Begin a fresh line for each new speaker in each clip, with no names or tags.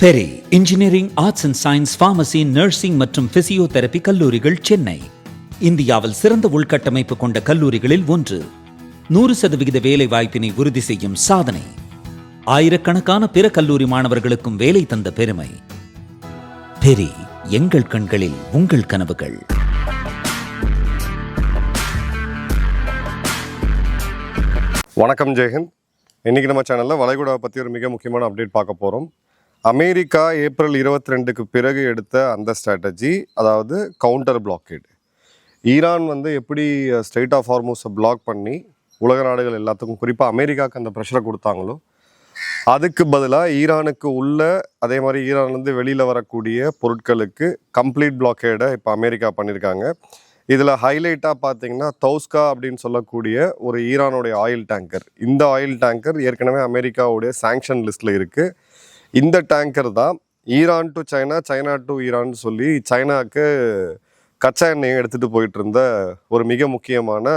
Peri engineering, arts and science, pharmacy, nursing மற்றும் physiotherapy கல்லூரிகள் சென்னை இந்தியாவில் சிறந்த உள்கட்டமைப்பு கொண்ட கல்லூரிகளில் ஒன்று. 100% வேலை வாய்ப்பினை உறுதி செய்யும் சாதனை. ஆயிரக்கணக்கான பிற கல்லூரி மாணவர்களுக்கும் வேலை தந்த பெருமை. பெரி, எங்கள் கண்களில் உங்கள் கனவுகள்.
வணக்கம், ஜெயஹிந்த். இன்றைக்கி நம்ம சேனலில் வளைகுடாவை பற்றி ஒரு மிக முக்கியமான அப்டேட் பார்க்க போகிறோம். அமெரிக்கா ஏப்ரல் 22க்கு பிறகு எடுத்த அந்த ஸ்ட்ராட்டஜி, அதாவது கவுண்டர் பிளாக்கேடு. ஈரான் எப்படி ஸ்ட்ரெயிட் ஆஃப் ஹார்மூஸை பிளாக் பண்ணி உலக நாடுகள் எல்லாத்துக்கும், குறிப்பாக அமெரிக்காவுக்கு அந்த ப்ரெஷரை கொடுத்தாங்களோ, அதுக்கு பதிலாக ஈரானுக்கு உள்ள, அதே மாதிரி ஈரான்லேருந்து வெளியில் வரக்கூடிய பொருட்களுக்கு கம்ப்ளீட் பிளாக்கேடை இப்போ அமெரிக்கா பண்ணியிருக்காங்க. இதில் ஹைலைட்டாக பார்த்தீங்கன்னா தௌஸ்கா அப்படின்னு சொல்லக்கூடிய ஒரு ஈரானுடைய ஆயில் டேங்கர். இந்த ஆயில் டேங்கர் ஏற்கனவே அமெரிக்காவுடைய சாங்ஷன் லிஸ்ட்டில் இருக்குது. இந்த டேங்கர் தான் Iran to China, China to Iran சொல்லி சைனாவுக்கு கச்சா எண்ணெயை எடுத்துகிட்டு போயிட்டு இருந்த ஒரு மிக முக்கியமான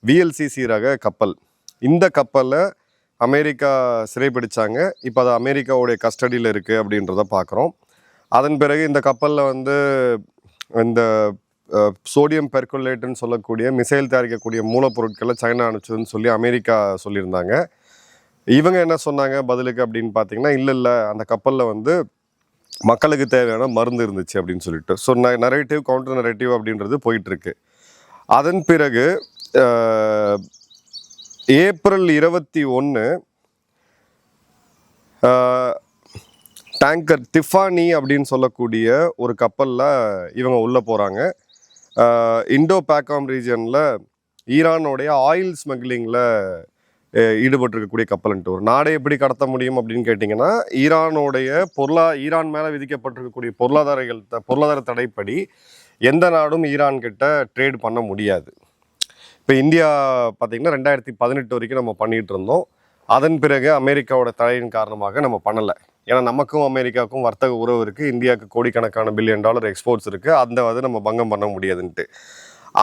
VLCC ரக கப்பல். இந்த கப்பலை அமெரிக்கா சிறைப்பிடிச்சாங்க. இப்போ அது அமெரிக்காவுடைய கஸ்டடியில் இருக்குது அப்படின்றத பார்க்குறோம். அதன் பிறகு இந்த கப்பலில் இந்த சோடியம் பெர்குலேட்டுன்னு சொல்லக்கூடிய மிசைல் தயாரிக்கக்கூடிய மூலப்பொருட்களை சைனா அனுப்பிச்சதுன்னு சொல்லி அமெரிக்கா சொல்லியிருந்தாங்க. இவங்க என்ன சொன்னாங்க பதிலுக்கு அப்படின்னு பார்த்தீங்கன்னா, இல்லை அந்த கப்பலில் மக்களுக்கு தேவையான மருந்து இருந்துச்சு அப்படின்னு சொல்லிட்டு. ஸோ நரேட்டிவ், கவுண்டர் நரேட்டிவ் அப்படின்றது போயிட்டுருக்கு. அதன் பிறகு ஏப்ரல் 21 டேங்கர் டிஃபானி அப்படின்னு சொல்லக்கூடிய ஒரு கப்பலில் இவங்க உள்ளே போகிறாங்க. இண்டோ பேக்காம் ரீஜனில் ஈரானுடைய ஆயில் ஸ்மக்லிங்கில் ஈடுபட்டிருக்கக்கூடிய கப்பல்ன்ட்டு ஒரு நாடை எப்படி கடத்த முடியும் அப்படின்னு கேட்டிங்கன்னா, ஈரான் மேலே விதிக்கப்பட்டிருக்கக்கூடிய பொருளாதார தடைப்படி எந்த நாடும் ஈரான் கிட்ட ட்ரேட் பண்ண முடியாது. இப்போ இந்தியா பார்த்திங்கன்னா 2018 வரைக்கும் நம்ம பண்ணிகிட்டு இருந்தோம். அதன் பிறகு அமெரிக்காவோட தடையின் காரணமாக நம்ம பண்ணலை. ஏன்னா நமக்கும் அமெரிக்காவுக்கும் வர்த்தக உறவு இருக்குது. இந்தியாவுக்கு கோடிக்கணக்கான $1 பில்லியன் எக்ஸ்போர்ட்ஸ் இருக்குது. அந்த நம்ம பங்கம் பண்ண முடியாதுன்ட்டு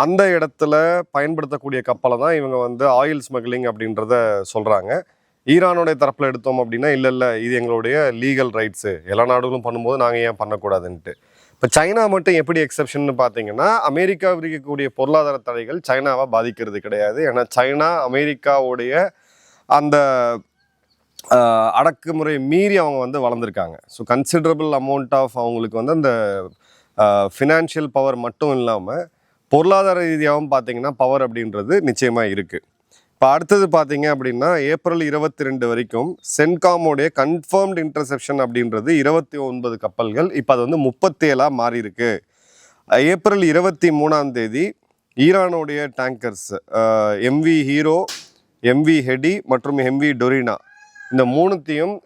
அந்த இடத்துல பயன்படுத்தக்கூடிய கப்பலை தான் இவங்க ஆயில் ஸ்மக்லிங் அப்படின்றத சொல்கிறாங்க. ஈரானுடைய தரப்பில் எடுத்தோம் அப்படின்னா, இல்லை இது எங்களுடைய லீகல் ரைட்ஸு, எல்லா நாடுகளும் பண்ணும்போது நாங்கள் ஏன் பண்ணக்கூடாதுன்ட்டு. இப்போ சைனா மட்டும் எப்படி எக்ஸப்ஷன் பார்த்தீங்கன்னா, அமெரிக்கா விதிக்கக்கூடிய பொருளாதார தடைகள் சைனாவை பாதிக்கிறது கிடையாது. ஏன்னா சைனா அமெரிக்காவுடைய அந்த அடக்குமுறை மீறி அவங்க வளர்ந்துருக்காங்க. ஸோ கன்சிடரபிள் அமௌண்ட் ஆஃப் அவங்களுக்கு அந்த ஃபினான்ஷியல் பவர் மட்டும் இல்லாமல் பொருளாதார ரீதியாகவும் பார்த்தீங்கன்னா பவர் அப்படின்றது நிச்சயமாக இருக்குது. இப்போ அடுத்தது பார்த்தீங்க அப்படின்னா, ஏப்ரல் 22 வரைக்கும் சென்காமோடைய கன்ஃபர்ம்டு இன்டர்செப்ஷன் அப்படின்றது 29 கப்பல்கள். இப்போ அது 37 மாறி இருக்கு. ஏப்ரல் 23 ஈரானுடைய டேங்கர்ஸ் MV ஹீரோ, MV ஹெடி மற்றும் MV டொரினா, இந்த மூணுத்தையும்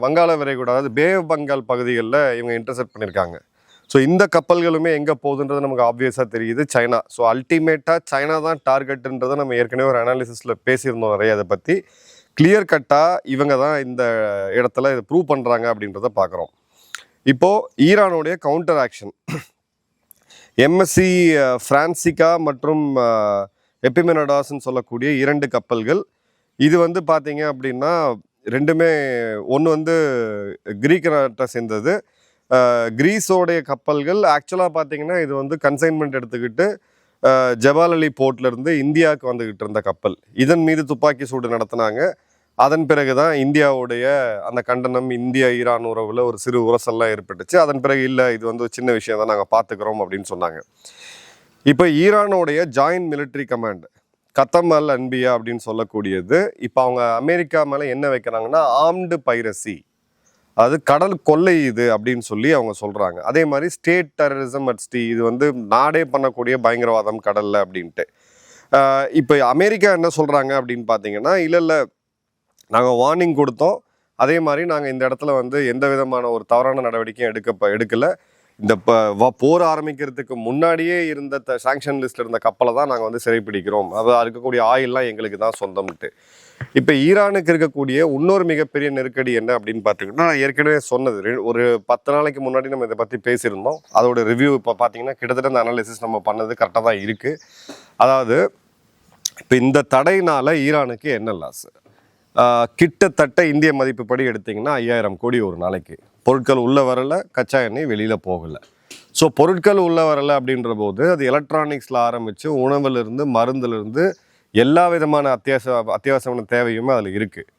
வங்காள விரைகுடா, அதாவது பே ஆஃப் பெங்கால் பகுதிகளில் இவங்க இன்டர்செப்ட் பண்ணியிருக்காங்க. ஸோ இந்த கப்பல்களுமே எங்கே போகுதுன்றது நமக்கு ஆப்வியஸாக தெரியுது, சைனா. ஸோ அல்டிமேட்டாக சைனா தான் டார்கெட்டுன்றதை நம்ம ஏற்கனவே ஒரு அனாலிசிஸில் பேசியிருந்தோம் நிறைய. அதை பற்றி கிளியர் கட்டாக இவங்க தான் இந்த இடத்துல இதை ப்ரூவ் பண்ணுறாங்க அப்படின்றத பார்க்குறோம். இப்போது ஈரானுடைய கவுண்டர் ஆக்ஷன், MSC ஃப்ரான்சிகா மற்றும் எபிமெனடாஸ்ன்னு சொல்லக்கூடிய 2 கப்பல்கள். இது பார்த்தீங்க அப்படின்னா ரெண்டுமே, ஒன்று கிரீக் நாட்டை சேர்ந்தது. கிரீஸோடைய கப்பல்கள் ஆக்சுவலாக பார்த்தீங்கன்னா இது கன்சைன்மெண்ட் எடுத்துக்கிட்டு ஜபால் அலி போர்ட்லேருந்து இந்தியாவுக்கு வந்துக்கிட்டு இருந்த கப்பல். இதன் மீது துப்பாக்கி சூடு நடத்தினாங்க. அதன் பிறகு தான் இந்தியாவுடைய அந்த கண்டனம், இந்தியா ஈரான் உறவில் ஒரு சிறு உரசல்லாம் ஏற்பட்டுச்சு. அதன் பிறகு இல்லை, இது ஒரு சின்ன விஷயம் தான், நாங்கள் பார்த்துக்கிறோம் அப்படின்னு சொன்னாங்க. இப்போ ஈரானுடைய ஜாயின்ட் மிலிட்ரி கமாண்ட் கத்தம் அல் அன்பியா அப்படின்னு சொல்லக்கூடியது, இப்போ அவங்க அமெரிக்கா மேலே என்ன வைக்கிறாங்கன்னா, ஆர்ம்டு பைரசி, அது கடல் கொள்ளை இது அப்படின்னு சொல்லி அவங்க சொல்கிறாங்க. அதே மாதிரி ஸ்டேட் டெரரிசம் அட் சி, இது நாடே பண்ணக்கூடிய பயங்கரவாதம் கடலில் அப்படின்ட்டு. இப்போ அமெரிக்கா என்ன சொல்கிறாங்க அப்படின்னு பார்த்தீங்கன்னா, இல்லை நாங்கள் வார்னிங் கொடுத்தோம், அதே மாதிரி நாங்கள் இந்த இடத்துல எந்த விதமான ஒரு தவறான நடவடிக்கையும் எடுக்கலை. இந்த போர் ஆரம்பிக்கிறதுக்கு முன்னாடியே இருந்த சாங்ஷன் லிஸ்ட்டில் இருந்த கப்பலை தான் நாங்கள் சிறைப்பிடிக்கிறோம், அது இருக்கக்கூடிய ஆயில்லாம் எங்களுக்கு தான் சொந்தம்ட்டு. இப்போ ஈரானுக்கு இருக்கக்கூடிய இன்னொரு மிகப்பெரிய நெருக்கடி என்ன அப்படின்னு பார்த்தீங்கன்னா, நான் ஏற்கனவே சொன்னது, ஒரு 10 நாளைக்கு முன்னாடி நம்ம இதை பற்றி பேசியிருந்தோம். அதோட ரிவ்யூ இப்போ பார்த்தீங்கன்னா கிட்டத்தட்ட அந்த அனாலிசிஸ் நம்ம பண்ணது கரெக்டாக தான் இருக்குது. அதாவது இப்போ இந்த தடையினால் ஈரானுக்கு என்ன லாஸ், கிட்டத்தட்ட இந்திய மதிப்புப்படி எடுத்திங்கன்னா 5000 கோடி ஒரு நாளைக்கு. பொருட்கள் உள்ளே வரலை, கச்சா எண்ணெய் வெளியில் போகலை. ஸோ பொருட்கள் உள்ளே வரலை அப்படின்ற போது அது எலக்ட்ரானிக்ஸில் ஆரம்பித்து உணவுலேருந்து மருந்துலேருந்து எல்லா விதமான அத்தியாவசியமான தேவையுமே அதில் இருக்குது.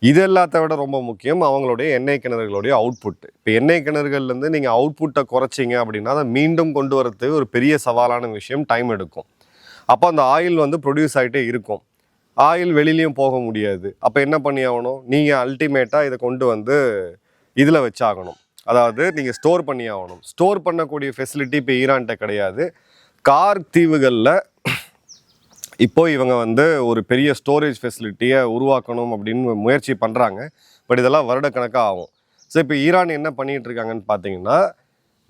இது எல்லாத்த விட ரொம்ப முக்கியம் அவங்களுடைய எண்ணெய் கிணறுகளுடைய அவுட்புட்டு. இப்போ எண்ணெய் கிணறுகள்லேருந்து நீங்கள் அவுட்புட்டை குறைச்சிங்க அப்படின்னா அதை மீண்டும் கொண்டு வரதுக்கு ஒரு பெரிய சவாலான விஷயம், டைம் எடுக்கும். அப்போ அந்த ஆயில் வந்து ப்ரொடியூஸ் ஆகிட்டே இருக்கும், ஆயில் வெளியிலையும் போக முடியாது. அப்போ என்ன பண்ணி ஆகணும், நீங்கள் அல்டிமேட்டாக இதை கொண்டு வந்து இதில் வச்சாகணும், அதாவது நீங்கள் ஸ்டோர் பண்ணி ஆகணும். ஸ்டோர் பண்ணக்கூடிய ஃபெசிலிட்டி இப்போ ஈரான்கிட்ட கிடையாது. கார் தீவுகளில் இப்போ இவங்க வந்து ஒரு பெரிய ஸ்டோரேஜ் ஃபெசிலிட்டியை உருவாக்கணும் அப்படின்னு முயற்சி பண்ணுறாங்க. பட் இதெல்லாம் வருடக்கணக்காக ஆகும். ஸோ இப்போ ஈரான் என்ன பண்ணிகிட்டு இருக்காங்கன்னு பார்த்தீங்கன்னா,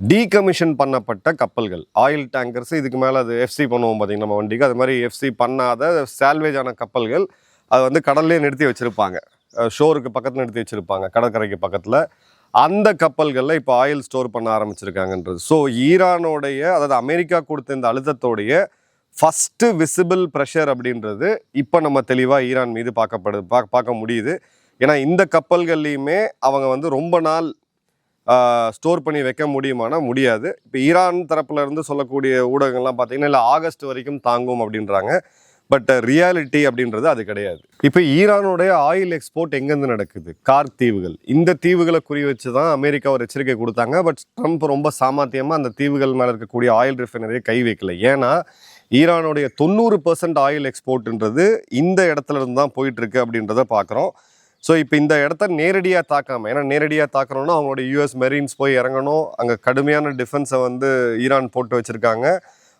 டீகமிஷன் பண்ணப்பட்ட கப்பல்கள், ஆயில் டேங்கர்ஸ், இதுக்கு மேலே அது எஃப்சி பண்ணுவோம் பார்த்தீங்கன்னா நம்ம வண்டிக்கு, அது மாதிரி எஃப்சி பண்ணாத சால்வேஜ் ஆன கப்பல்கள் அது வந்து கடல்லே நிறுத்தி வச்சுருப்பாங்க, ஷோருக்கு பக்கத்தில் நிறுத்தி வச்சுருப்பாங்க, கடற்கரைக்கு பக்கத்தில். அந்த கப்பல்களில் இப்போ ஆயில் ஸ்டோர் பண்ண ஆரம்பிச்சிருக்காங்கன்றது. ஸோ ஈரானோடைய, அதாவது அமெரிக்கா கொடுத்த இந்த அழுத்தத்தோடைய ஃபஸ்ட்டு விசிபிள் ப்ரெஷர் அப்படின்றது இப்போ நம்ம தெளிவாக ஈரான் மீது பார்க்க முடியுது. ஏன்னா இந்த கப்பல்கள்லையுமே அவங்க வந்து ரொம்ப நாள் ஸ்டோர் பண்ணி வைக்க முடியுமானா முடியாது. இப்போ ஈரான் தரப்புல இருந்து சொல்லக்கூடிய ஊடகங்கள்லாம் பார்த்தீங்கன்னா இல்லை ஆகஸ்ட் வரைக்கும் தாங்கும் அப்படின்றாங்க. பட் ரியாலிட்டி அப்படின்றது அது கிடையாது. இப்போ ஈரானுடைய ஆயில் எக்ஸ்போர்ட் எங்கேருந்து நடக்குது, கார் தீவுகள். இந்த தீவுகளை குறி வச்சு தான் அமெரிக்கா ஒரு எச்சரிக்கை கொடுத்தாங்க. பட் ட்ரம்ப் ரொம்ப சாமர்த்தியமாக அந்த தீவுகள் மேலே இருக்கக்கூடிய ஆயில் ரிஃபைனரியை கை வைக்கல. ஏன்னா ஈரானுடைய 90% ஆயில் எக்ஸ்போர்ட்ன்றது இந்த இடத்துல இருந்து தான் போயிட்டுருக்கு அப்படின்றத பார்க்குறோம். ஸோ இப்போ இந்த இடத்த நேரடியாக தாக்காமல், ஏன்னா நேரடியாக தாக்கணும்னா அவங்களோட யூஎஸ் மெரீன்ஸ் போய் இறங்கணும், அங்கே கடுமையான டிஃபென்ஸை வந்து ஈரான் போட்டு வச்சுருக்காங்க,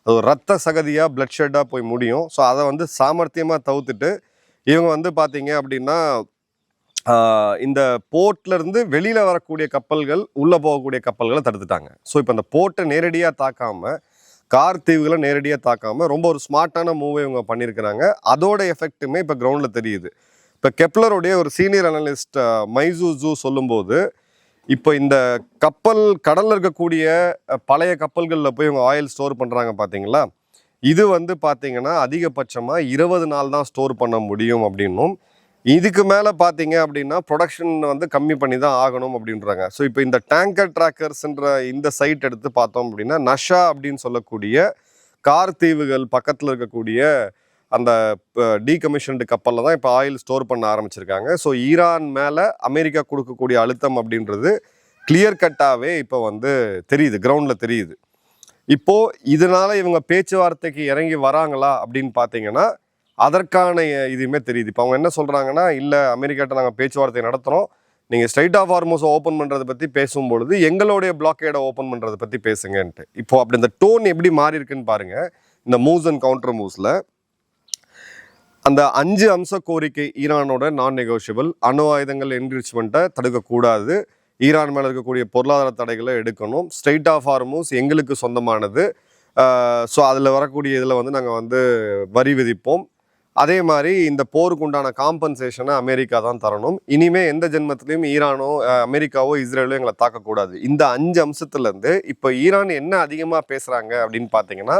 அது ஒரு ரத்த சகதியாக பிளட் ஷெட்டாக போய் முடியும். ஸோ அதை வந்து சாமர்த்தியமாக தவிர்த்துட்டு இவங்க வந்து பார்த்தீங்க அப்படின்னா இந்த போர்ட்லேருந்து வெளியில் வரக்கூடிய கப்பல்கள், உள்ளே போகக்கூடிய கப்பல்களை தடுத்துட்டாங்க. ஸோ இப்போ அந்த போர்ட்டை நேரடியாக தாக்காமல், கார் தீவுகளை நேரடியாக தாக்காமல் ரொம்ப ஒரு ஸ்மார்ட்டான மூவை இவங்க பண்ணியிருக்கிறாங்க. அதோட எஃபெக்ட்டுமே இப்போ கிரவுண்டில் தெரியுது. இப்போ கெப்லருடைய ஒரு சீனியர் அனலிஸ்ட் மைசூ சொல்லும்போது, இப்போ இந்த கப்பல் கடலில் இருக்கக்கூடிய பழைய கப்பல்களில் போய் இவங்க ஆயில் ஸ்டோர் பண்ணுறாங்க பார்த்தீங்களா, இது வந்து பார்த்தீங்கன்னா அதிகபட்சமாக 20 நாள் தான் ஸ்டோர் பண்ண முடியும் அப்படின்னும், இதுக்கு மேலே பார்த்தீங்க அப்படின்னா ப்ரொடக்ஷன் வந்து கம்மி பண்ணி தான் ஆகணும் அப்படின்றாங்க. ஸோ இப்போ இந்த டேங்கர் ட்ராக்கர்ஸ்ன்ற இந்த சைட் எடுத்து பார்த்தோம் அப்படின்னா, நஷா அப்படின்னு சொல்லக்கூடிய கார் தீவுகள் பக்கத்தில் இருக்கக்கூடிய அந்த டீகமிஷன்டு கப்பலில் தான் இப்போ ஆயில் ஸ்டோர் பண்ண ஆரம்பிச்சிருக்காங்க. ஸோ ஈரான் மேலே அமெரிக்கா கொடுக்கக்கூடிய அழுத்தம் அப்படின்றது கிளியர் கட்டாகவே இப்போ வந்து தெரியுது, கிரவுண்டில் தெரியுது. இப்போது இதனால் இவங்க பேச்சுவார்த்தைக்கு இறங்கி வராங்களா அப்படின்னு பார்த்தீங்கன்னா அதற்கான இதுவுமே தெரியுது. இப்போ அவங்க என்ன சொல்கிறாங்கன்னா, இல்லை அமெரிக்காட்ட நாங்கள் பேச்சுவார்த்தை நடத்துகிறோம், நீங்கள் ஸ்ட்ரைட் ஆஃப் ஹார்மோஸை ஓப்பன் பண்ணுறதை பற்றி பேசும்பொழுது எங்களுடைய பிளாக்கேடை ஓப்பன் பண்ணுறதை பற்றி பேசுங்கன்ட்டு. இப்போது அப்படி இந்த டோன் எப்படி மாறி இருக்குன்னு பாருங்கள். இந்த மூவ்ஸ் அண்ட் கவுண்டர் மூவ்ஸில் அந்த 5 அம்ச கோரிக்கை ஈரானோட நான் நெகோஷியபிள், அணு ஆயுதங்கள் என்ரிச்மெண்ட்டை தடுக்கக்கூடாது, ஈரான் மேலே இருக்கக்கூடிய பொருளாதார தடைகளை எடுக்கணும், ஸ்ட்ரைட் ஆஃப் ஹார்மோஸ் எங்களுக்கு சொந்தமானது, ஸோ அதில் வரக்கூடிய இதில் வந்து நாங்கள் வந்து வரி விதிப்போம், அதே மாதிரி இந்த போருக்கு உண்டான காம்பன்சேஷனை அமெரிக்கா தான் தரணும், இனிமே எந்த ஜென்மத்திலையும் ஈரானோ அமெரிக்காவோ இஸ்ரேலோ எங்களை தாக்கக்கூடாது. இந்த 5 அம்சத்துலேருந்து இப்போ ஈரான் என்ன அதிகமாக பேசுகிறாங்க அப்படின்னு பார்த்தீங்கன்னா,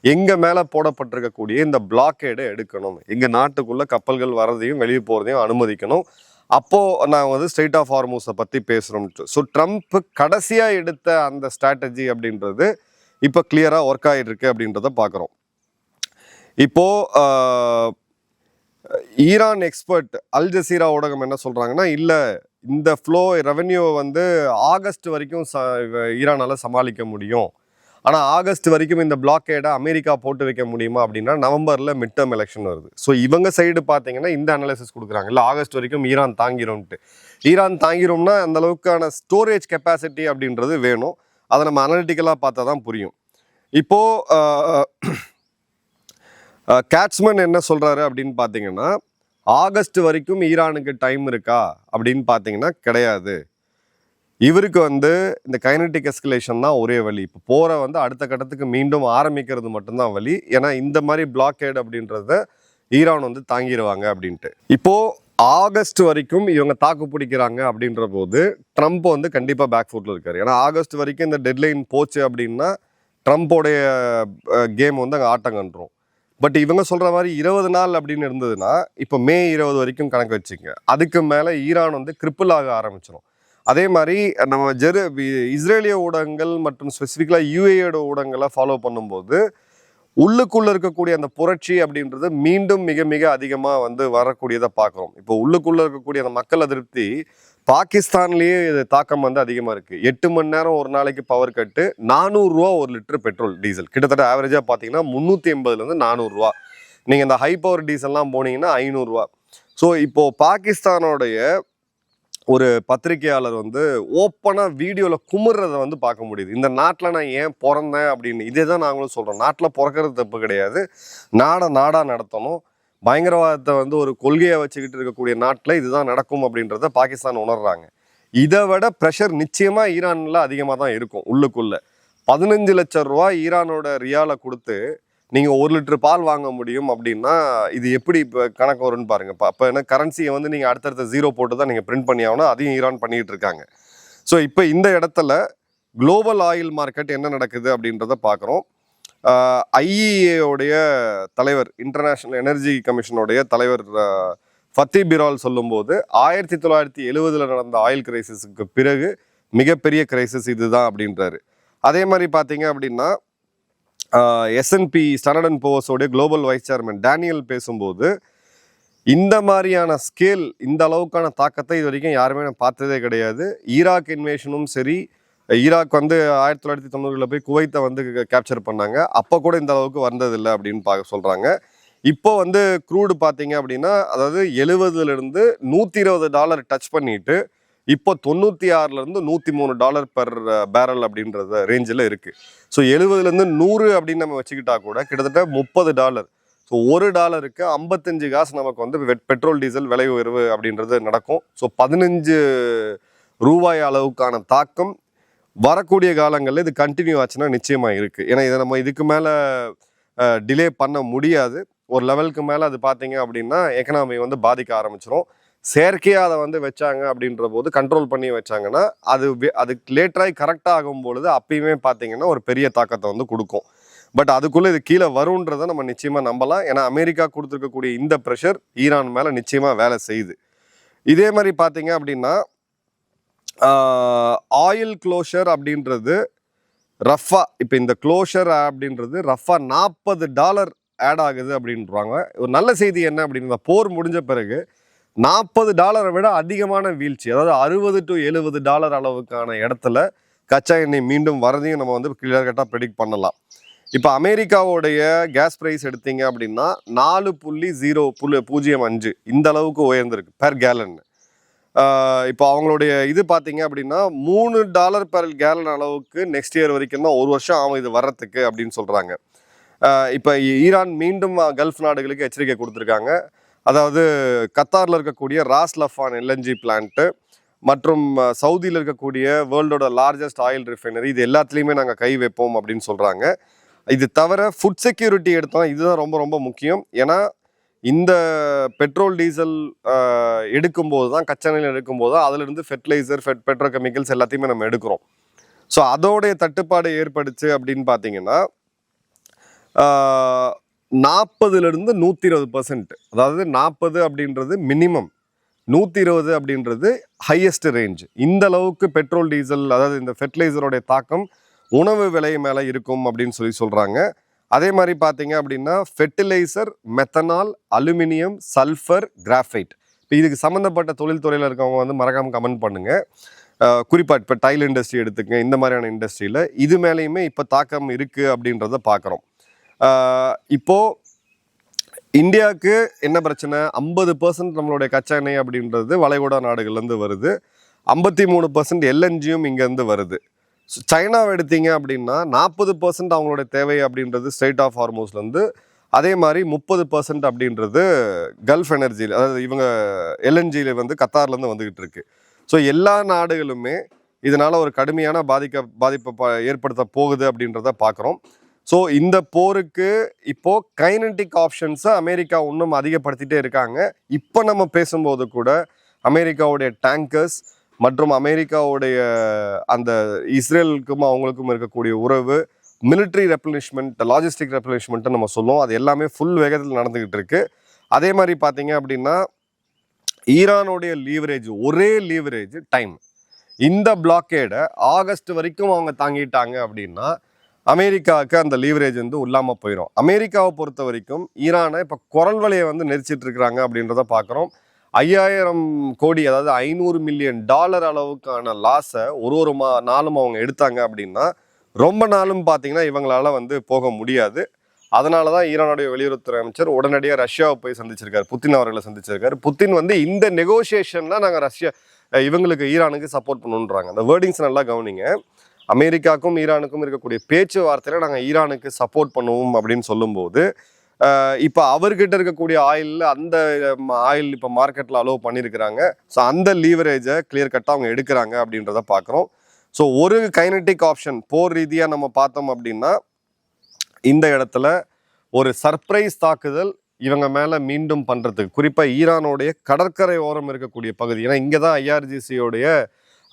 எங்கள் மேலே போடப்பட்டிருக்கக்கூடிய இந்த பிளாக்கேடை எடுக்கணும், எங்கள் நாட்டுக்குள்ளே கப்பல்கள் வரதையும் வெளியே போகிறதையும் அனுமதிக்கணும், அப்போது நாங்கள் வந்து ஸ்ட்ரைட் ஆஃப் ஹார்மோஸை பற்றி பேசுகிறோம்ட்டு. ஸோ ட்ரம்ப் கடைசியாக எடுத்த அந்த ஸ்ட்ராட்டஜி அப்படின்றது இப்போ கிளியராக ஒர்க் ஆகிட்டு இருக்கு அப்படின்றத பார்க்குறோம். இப்போது ஈரான் எக்ஸ்பர்ட் அல் ஜசீரா ஊடகம் என்ன சொல்கிறாங்கன்னா, இல்லை இந்த ஃப்ளோ ரெவென்யூவை வந்து ஆகஸ்ட் வரைக்கும் ஈரானால் சமாளிக்க முடியும், ஆனால் ஆகஸ்ட் வரைக்கும் இந்த பிளாக்கேடை அமெரிக்கா போட்டு வைக்க முடியுமா அப்படின்னா நவம்பரில் மிட் டேர்ம் எலெக்ஷன் வருது. ஸோ இவங்க சைடு பார்த்தீங்கன்னா இந்த அனாலிசிஸ் கொடுக்குறாங்க, இல்லை ஆகஸ்ட் வரைக்கும் ஈரான் தாங்கிரும்ன்ட்டு. ஈரான் தாங்கிரும்னா அந்த அளவுக்கான ஸ்டோரேஜ் கெப்பாசிட்டி அப்படின்றது வேணும், அதை நம்ம அனலிட்டிக்கலாக பார்த்தா தான் புரியும். இப்போது கேட்ஸ்மன் என்ன சொல்கிறாரு அப்படின்னு பார்த்தீங்கன்னா, ஆகஸ்ட் வரைக்கும் ஈரானுக்கு டைம் இருக்கா அப்படின்னு பார்த்தீங்கன்னா கிடையாது, இவருக்கு வந்து இந்த கைனடிக் எஸ்கலேஷன் தான் ஒரே வழி, இப்போ போகிற வந்து அடுத்த கட்டத்துக்கு மீண்டும் ஆரம்பிக்கிறது மட்டும்தான் வழி, ஏன்னா இந்த மாதிரி பிளாக்கேட் அப்படின்றத ஈரான் வந்து தாங்கிடுவாங்க அப்படின்ட்டு. இப்போது ஆகஸ்ட் வரைக்கும் இவங்க தாக்கு பிடிக்கிறாங்க அப்படின்ற போது ட்ரம்ப் வந்து கண்டிப்பாக பேக் ஃபுட்டில் இருக்கார். ஏன்னா ஆகஸ்ட் வரைக்கும் இந்த டெட்லைன் போச்சு அப்படின்னா ட்ரம்ப்போடைய கேம் வந்து அங்கே ஆட்டம் கண்டுரும். பட் இவங்க சொல்கிற மாதிரி 20 நாள் அப்படின்னு இருந்ததுன்னா இப்போ மே 20 வரைக்கும் கணக்கு வச்சுங்க, அதுக்கு மேலே ஈரான் வந்து கிரிப்பிள் ஆக ஆரம்பிச்சிடும். அதே மாதிரி நம்ம இஸ்ரேலிய ஊடகங்கள் மற்றும் ஸ்பெசிஃபிக்கலாக யூஏயோட ஊடகங்களை ஃபாலோ பண்ணும்போது உள்ளுக்குள்ள இருக்கக்கூடிய அந்த புரட்சி அப்படின்றது மீண்டும் மிக மிக அதிகமாக வந்து வரக்கூடியதை பார்க்குறோம். இப்போ உள்ளுக்குள்ள இருக்கக்கூடிய அந்த மக்கள் அதிருப்தி பாகிஸ்தான்லேயே இது தாக்கம் வந்து அதிகமாக இருக்குது. 8 மணி நேரம் ஒரு நாளைக்கு பவர் கட்டு, 400 ரூபா ஒரு லிட்டர் பெட்ரோல் டீசல், கிட்டத்தட்ட ஆவரேஜாக பார்த்தீங்கன்னா 380லேருந்து 400 ரூபா. நீங்கள் இந்த ஹை பவர் டீசல்லாம் போனீங்கன்னா 500 ரூபா. ஸோ இப்போ பாகிஸ்தானோடைய ஒரு பத்திரிகையாளர் வந்து ஓப்பனாக வீடியோவில் குமுறதை வந்து பார்க்க முடியுது. இந்த நாட்டில் நான் ஏன் பிறந்தேன் அப்படின்னு. இதே தான் நாங்களும் சொல்கிறோம். நாட்டில் பிறக்கிறது தப்பு கிடையாது, நாடாக நடத்தணும். பயங்கரவாதத்தை வந்து ஒரு கொள்கையை வச்சுக்கிட்டு இருக்கக்கூடிய நாட்டில் இதுதான் நடக்கும் அப்படின்றத பாகிஸ்தான் உணர்றாங்க. இதை விட ப்ரெஷர் நிச்சயமாக ஈரானில் அதிகமாக தான் இருக்கும். உள்ளுக்குள்ள 15 லட்சம் ரூபா ஈரானோட ரியாலை கொடுத்து நீங்கள் 1 லிட்டர் பால் வாங்க முடியும் அப்படின்னா இது எப்படி இப்போ கணக்கு வரும்னு பாருங்கள். அப்போ என்ன கரன்சியை வந்து நீங்கள் அடுத்தடுத்த 0 போட்டு தான் நீங்கள் பிரிண்ட் பண்ணி ஆகணும். அதையும் ஈரான் பண்ணிகிட்டு இருக்காங்க. ஸோ இப்போ இந்த இடத்துல குளோபல் ஆயில் மார்க்கெட் என்ன நடக்குது அப்படின்றத பார்க்குறோம். ஐஇஏவுடைய தலைவர், இன்டர்நேஷ்னல் எனர்ஜி கமிஷனுடைய தலைவர் ஃபத்தி பிரால் சொல்லும்போது 1970 நடந்த ஆயில் கிரைசிஸுக்கு பிறகு மிகப்பெரிய கிரைசிஸ் இதுதான் அப்படின்றாரு. அதே மாதிரி பார்த்தீங்க அப்படின்னா S&P ஸ்டாண்டர்ட் அண்ட் புவர்ஸோடைய குளோபல் வைஸ் சேர்மன் டேனியல் பேசும்போது இந்த மாதிரியான ஸ்கேல், இந்த அளவுக்கான தாக்கத்தை இது வரைக்கும் யாருமே நான் பார்த்ததே கிடையாது. ஈராக் இன்வேஷனும் சரி, ஈராக் வந்து 1990களில் போய் குவைத்தை வந்து கேப்சர் பண்ணாங்க, அப்போ கூட இந்த அளவுக்கு வந்ததில்லை அப்படின்னு சொல்கிறாங்க. இப்போ வந்து க்ரூடு பார்த்தீங்க அப்படின்னா, அதாவது $70லேருந்து $120 டச் பண்ணிட்டு இப்போ $96லேருந்து $103 பெர் பேரல் அப்படின்றத ரேஞ்சில் இருக்குது. ஸோ 70லேருந்து 100 அப்படின்னு நம்ம வச்சுக்கிட்டா கூட கிட்டத்தட்ட $30. ஸோ $1க்கு 55 காசு நமக்கு வந்து பெட்ரோல் டீசல் விலை உயர்வு அப்படின்றது நடக்கும். ஸோ 15 ரூபாய் அளவுக்கான தாக்கம் வரக்கூடிய காலங்களில் இது கண்டினியூ ஆச்சுன்னா நிச்சயமாக இருக்குது. ஏன்னா இதை நம்ம இதுக்கு மேலே டிலே பண்ண முடியாது. ஒரு லெவலுக்கு மேலே அது பார்த்தீங்க அப்படின்னா எக்கனாமி வந்து பாதிக்க ஆரம்பிச்சிடும். செயற்கையாக அதை வந்து வச்சாங்க அப்படின்ற போது, கண்ட்ரோல் பண்ணி வச்சாங்கன்னா அதுக்கு லேட்டராகி கரெக்டாக ஆகும் பொழுது அப்பயுமே பார்த்தீங்கன்னா ஒரு பெரிய தாக்கத்தை வந்து கொடுக்கும். பட் அதுக்குள்ளே இது கீழே வரும்ன்றதை நம்ம நிச்சயமாக நம்பலாம். ஏன்னா அமெரிக்கா கொடுத்துருக்கக்கூடிய இந்த ப்ரெஷர் ஈரான் மேலே நிச்சயமாக வேலை செய்யுது. இதே மாதிரி பார்த்தீங்க அப்படின்னா ஆயில் க்ளோஷர் அப்படின்றது ரஃபா, இப்போ இந்த க்ளோஷர் அப்படின்றது ரஃபா $40 ஆட் ஆகுது அப்படின்றாங்க. ஒரு நல்ல செய்தி என்ன அப்படின்னா, போர் முடிஞ்ச பிறகு $40 விட அதிகமான வீழ்ச்சி, அதாவது $60 to $70 அளவுக்கான இடத்துல கச்சா எண்ணெய் மீண்டும் வரதையும் நம்ம வந்து கிளியர் கட்டாக ப்ரெடிக்ட் பண்ணலாம். இப்போ அமெரிக்காவோடைய கேஸ் ப்ரைஸ் எடுத்தீங்க அப்படின்னா 4.005 இந்த அளவுக்கு உயர்ந்திருக்கு பெர் கேலன். இப்போ அவங்களுடைய இது பார்த்தீங்க அப்படின்னா $3 பெர் கேலன் அளவுக்கு நெக்ஸ்ட் இயர் வரைக்கும் தான், 1 வருஷம் ஆகும் இது வர்றதுக்கு அப்படின்னு சொல்கிறாங்க. இப்போ ஈரான் மீண்டும் கல்ஃப் நாடுகளுக்கு எச்சரிக்கை கொடுத்துருக்காங்க. அதாவது கத்தாரில் இருக்கக்கூடிய ராஸ் லஃபான் எல்என்ஜி பிளான்ட்டு மற்றும் சவுதியில் இருக்கக்கூடிய வேர்ல்டோட லார்ஜஸ்ட் ஆயில் ரிஃபைனரி, இது எல்லாத்துலேயுமே நாங்கள் கை வைப்போம் அப்படின்னு சொல்கிறாங்க. இது தவிர ஃபுட் செக்யூரிட்டி எடுத்தோம், இதுதான் ரொம்ப ரொம்ப முக்கியம். ஏன்னா இந்த பெட்ரோல் டீசல் எடுக்கும்போது தான், கச்சா எண்ணெய் எடுக்கும்போது தான் அதிலிருந்து ஃபெர்டிலைசர், பெட்ரோகெமிக்கல்ஸ் எல்லாத்தையுமே நம்ம எடுக்கிறோம். ஸோ அதோடைய தட்டுப்பாடு ஏற்படுச்சு அப்படின்னு பார்த்தீங்கன்னா 40லேருந்து 120%, அதாவது 40 அப்படின்றது மினிமம், 120 அப்படின்றது ஹையஸ்ட் ரேஞ்ச். இந்த அளவுக்கு பெட்ரோல் டீசல், அதாவது இந்த ஃபெர்டிலைசரோடைய தாக்கம் உணவு விலை மேலே இருக்கும் அப்படின்னு சொல்கிறாங்க. அதே மாதிரி பார்த்தீங்க அப்படின்னா fertiliser, methanol, aluminium, sulphur, graphite, இப்போ இதுக்கு சம்மந்தப்பட்ட தொழில்துறையில் இருக்கவங்க வந்து மறக்காமல் கமெண்ட் பண்ணுங்கள். குறிப்பாக இப்போ டைல் இண்டஸ்ட்ரி எடுத்துக்கங்க, இந்த மாதிரியான இண்டஸ்ட்ரியில் இது மேலேயுமே இப்போ தாக்கம் இருக்குது அப்படின்றத பார்க்குறோம். இப்போது இந்தியாவுக்கு என்ன பிரச்சனை, 50% நம்மளுடைய கச்சா எண்ணெய் அப்படின்றது வளைகுடா நாடுகள்லேருந்து வருது, 53% எல்என்ஜியும் இங்கேருந்து வருது. சைனாவை எடுத்தீங்க அப்படின்னா 40% அவங்களுடைய தேவை அப்படின்றது ஸ்ட்ரெயிட் ஆஃப் ஹார்மோஸ்லேருந்து, அதே மாதிரி 30% அப்படின்றது கல்ஃப் எனர்ஜியில், அதாவது இவங்க எல்என்ஜியில் வந்து கத்தார்லேருந்து வந்துக்கிட்டு இருக்கு. ஸோ எல்லா நாடுகளுமே இதனால் ஒரு கடுமையான பாதிப்பை ஏற்படுத்த போகுது அப்படின்றத பார்க்குறோம். ஸோ இந்த போருக்கு இப்போது கைனட்டிக் ஆப்ஷன்ஸை அமெரிக்கா இன்னும் அதிகப்படுத்திகிட்டே இருக்காங்க. இப்போ நம்ம பேசும்போது கூட அமெரிக்காவுடைய டேங்கர்ஸ் மற்றும் அமெரிக்காவுடைய அந்த இஸ்ரேலுக்கும் அவங்களுக்கும் இருக்கக்கூடிய உறவு, மிலிட்ரி ரெப்ளனிஷ்மெண்ட், லாஜிஸ்டிக் ரெப்ளனிஷ்மெண்ட்டு நம்ம சொல்லுவோம், அது எல்லாமே ஃபுல் வேகத்தில் நடந்துக்கிட்டு இருக்குது. அதே மாதிரி பார்த்தீங்க அப்படின்னா ஈரானுடைய லீவரேஜ், ஒரே லீவரேஜ் டைம். இந்த பிளாக்கேடை ஆகஸ்ட் வரைக்கும் அவங்க தாங்கிட்டாங்க அப்படின்னா அமெரிக்காவுக்கு அந்த லீவரேஜ் வந்து இல்லாமல் போயிடும். அமெரிக்காவை பொறுத்த வரைக்கும் ஈரானை இப்போ குரல் வலையை வந்து நெரிச்சிட்டு இருக்கிறாங்க அப்படின்றத பார்க்குறோம். 5000 கோடி, அதாவது $500 மில்லியன் அளவுக்கான லாஸை ஒரு நாளும் அவங்க எடுத்தாங்க அப்படின்னா ரொம்ப நாளும் பார்த்தீங்கன்னா இவங்களால வந்து போக முடியாது. அதனால தான் ஈரானுடைய வெளியுறவுத்துறை அமைச்சர் உடனடியாக ரஷ்யாவை போய் சந்திச்சிருக்காரு, புத்தின் அவர்களை சந்திச்சிருக்காரு. புத்தின் வந்து இந்த நெகோசியேஷனில் நாங்கள் இவங்களுக்கு ஈரானுக்கு சப்போர்ட் பண்ணுன்றாங்க. அந்த வேர்டிங்ஸ் நல்லா கவனிங்க. அமெரிக்காவுக்கும் ஈரானுக்கும் இருக்கக்கூடிய பேச்சுவார்த்தையில் நாங்கள் ஈரானுக்கு சப்போர்ட் பண்ணுவோம் அப்படின்னு சொல்லும்போது இப்போ அவர்கிட்ட இருக்கக்கூடிய ஆயிலில் அந்த ஆயில் இப்போ மார்க்கெட்டில் அலோவ் பண்ணியிருக்கிறாங்க. ஸோ அந்த லீவரேஜை கிளியர் கட்டாக அவங்க எடுக்கிறாங்க அப்படின்றத பார்க்குறோம். ஸோ ஒரு கைனட்டிக் ஆப்ஷன் போர் ரீதியாக நம்ம பார்த்தோம் அப்படின்னா இந்த இடத்துல ஒரு சர்ப்ரைஸ் தாக்குதல் இவங்க மேலே மீண்டும் பண்ணுறதுக்கு, குறிப்பாக ஈரானுடைய கடற்கரை ஓரம் இருக்கக்கூடிய பகுதி, ஏன்னா இங்கே தான் ஐஆர்ஜிசியோடைய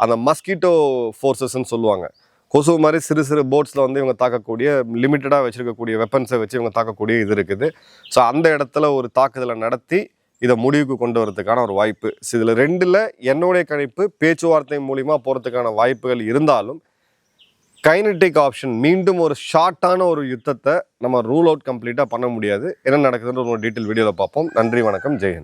அந்த மஸ்கிட்டோ ஃபோர்ஸஸ்ன்னு சொல்லுவாங்க, கொசு மாதிரி சிறு சிறு போட்ஸில் வந்து இவங்க தாக்கக்கூடிய லிமிட்டடாக வச்சுருக்கக்கூடிய வெப்பன்ஸை வச்சு இவங்க தாக்கக்கூடிய இது இருக்குது. ஸோ அந்த இடத்துல ஒரு தாக்குதலை நடத்தி இதை முடிவுக்கு கொண்டு வரதுக்கான ஒரு வாய்ப்பு. இதில் ரெண்டில் என்னுடைய கணிப்பு பேச்சுவார்த்தை மூலிமா போகிறதுக்கான வாய்ப்புகள் இருந்தாலும் கைனட்டிக் ஆப்ஷன் மீண்டும் ஒரு ஷார்ட்டான ஒரு யுத்தத்தை நம்ம ரூல் அவுட் கம்ப்ளீட்டாக பண்ண முடியாது. என்ன நடக்குதுன்ற ஒரு டீட்டெயில் வீடியோவில் பார்ப்போம். நன்றி, வணக்கம், ஜெயஹிந்த்.